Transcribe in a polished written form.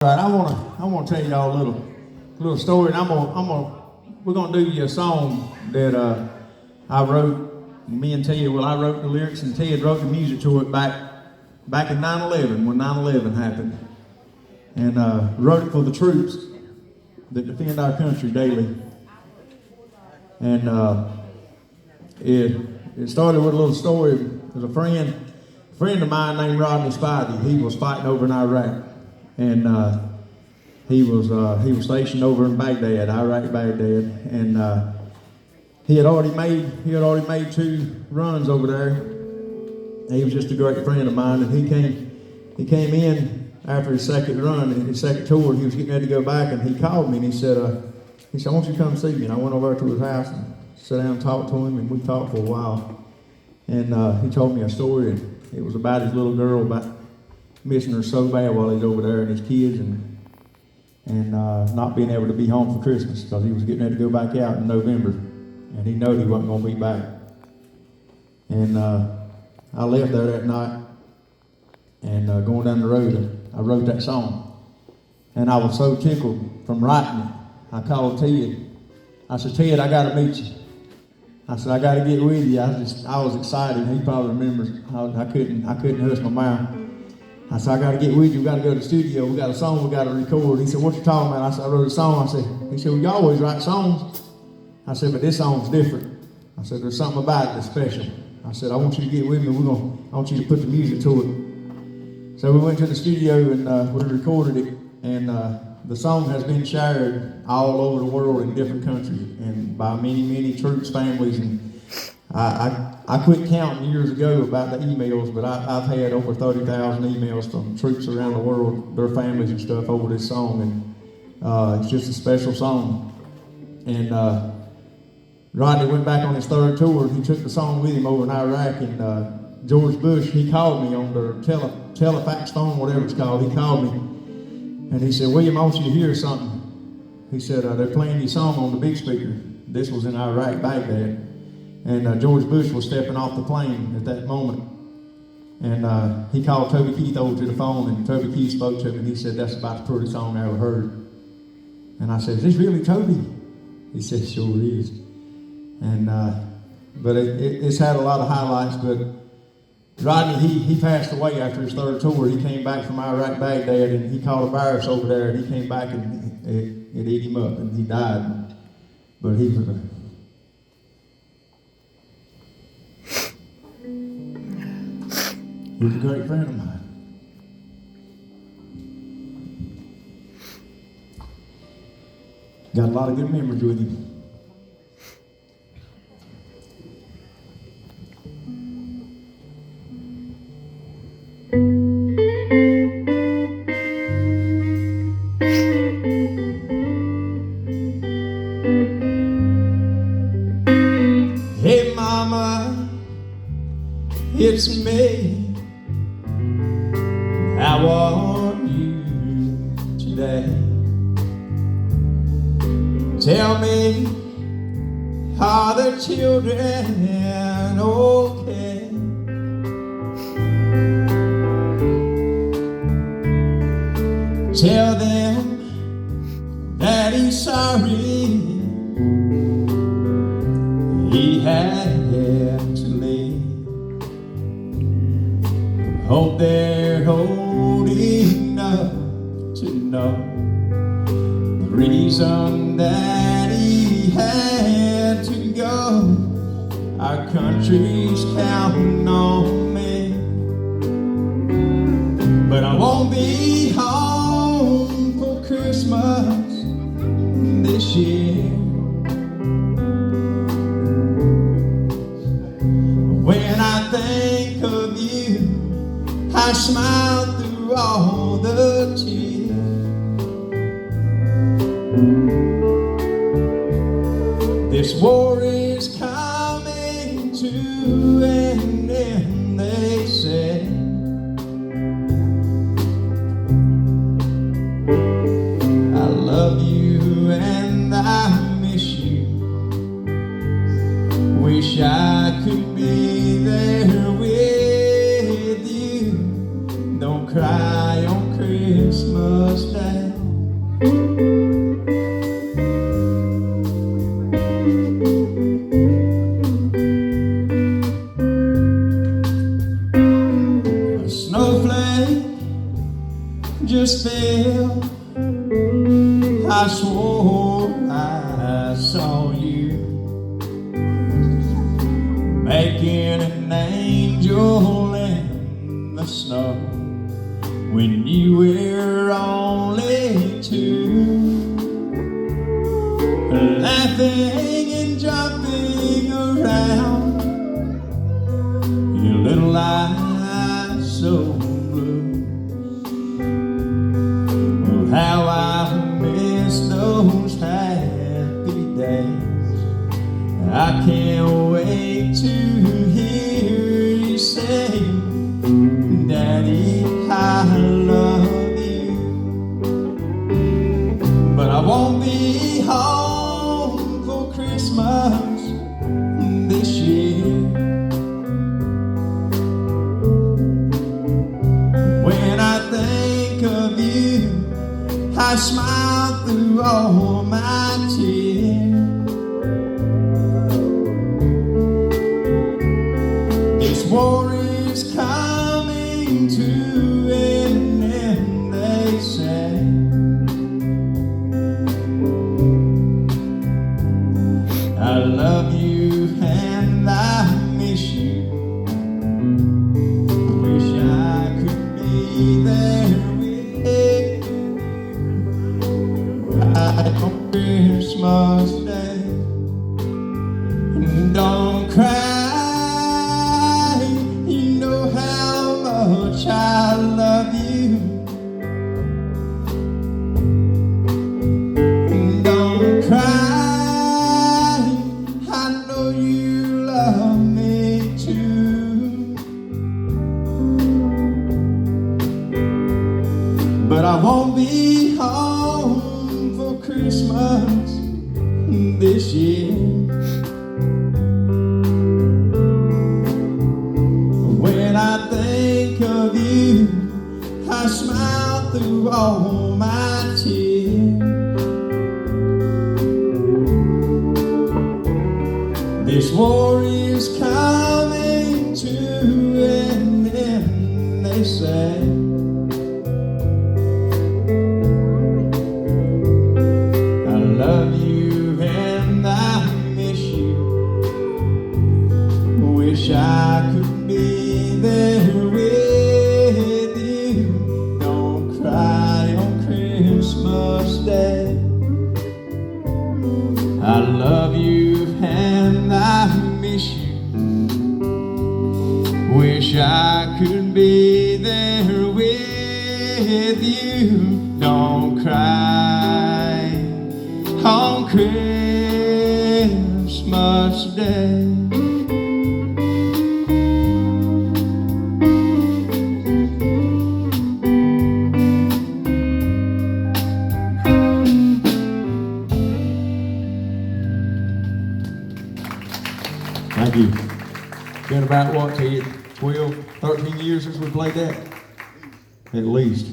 All right, I want to tell y'all a little story, and we're gonna do you a song that I wrote. Me and Ted, I wrote the lyrics, and Ted wrote the music to it back in 9/11 when 9/11 happened, and wrote it for the troops that defend our country daily. And it started with a little story. There's a friend of mine named Rodney Spivey. He was fighting over in Iraq. And he was stationed over in Baghdad, Iraq, Baghdad, and he had already made 2 runs over there. He was just a great friend of mine, and he came in after his second run, his second tour. He was getting ready to go back, and he called me and he said, "I want you to come see me." And I went over to his house and sat down and talked to him, and we talked for a while. And he told me a story, and it was about his little girl, about missing her so bad while he's over there, and his kids, and not being able to be home for Christmas because he was getting ready to go back out in November, and he knew he wasn't going to be back. And I left there that night, and going down the road, I wrote that song, and I was so tickled from writing it. I called Ted. I said, "Ted, I got to meet you." I said, "I got to get with you." I was excited. He probably remembers. I couldn't hush my mouth. I said, "I got to get with you. We got to go to the studio. We got a song we got to record." He said, "What you talking about?" I said, "I wrote a song." He said, "Well, you always write songs." I said, "But this song's different." I said, "There's something about it that's special." I said, "I want you to get with me. I want you to put the music to it." So we went to the studio and we recorded it. And the song has been shared all over the world in different countries and by many troops, families. And I quit counting years ago about the emails, but I've had over 30,000 emails from troops around the world, their families and stuff, over this song, and it's just a special song. And Rodney went back on his 3rd tour, and he took the song with him over in Iraq, and George Bush, he called me on their telefax phone, whatever it's called. He called me, and he said, "William, I want you to hear something." He said, "They're playing your song on the big speaker." This was in Iraq, Baghdad. And George Bush was stepping off the plane at that moment. And he called Toby Keith over to the phone, and Toby Keith spoke to him, and he said, "That's about the prettiest song I ever heard." And I said, "Is this really Toby?" He said, "Sure is." And but it's had a lot of highlights. But Rodney, he passed away after his 3rd tour. He came back from Iraq, Baghdad, and he caught a virus over there, and he came back, and it ate him up, and he died. But he was He was a great friend of mine. Got a lot of good memories with him. Hey mama, it's me. How are you today? Tell me, are the children okay? Tell them that he's sorry he had to leave. Hope they're old enough to know the reason that he had to go. Our country's counting on me, but I won't be home for Christmas this year. When I think of you, I smile through all the tears. This war is coming to an end, they say. I love you and I miss you. Wish I could be there with you. Don't cry on Christmas Day. myself, I swore I saw you making an angel in the snow when you were only 2, laughing and jumping around, your little eyes so blue. Oh, how I miss those happy days. I can't wait to hear you say, Daddy, I love you. But I won't be home for Christmas this year. When I think of you, I smile through all my tears. This war is coming to an end, they say. I love you and I miss you. Wish I could be there with you right on Christmas Day. And don't cry, you know how much I love you. And don't cry, I know you love me too. But I won't be home for Christmas this year. When I think of you, I smile through all my tears. This war is coming to an end, they say. I love you and I miss you. Wish I could be there with you. Don't cry on Christmas Day. I love you and I miss you. Wish I could be there with you. Don't cry on Christmas Day. Thank you. Been about what, Ted? 12, 13 years since we played that? At least.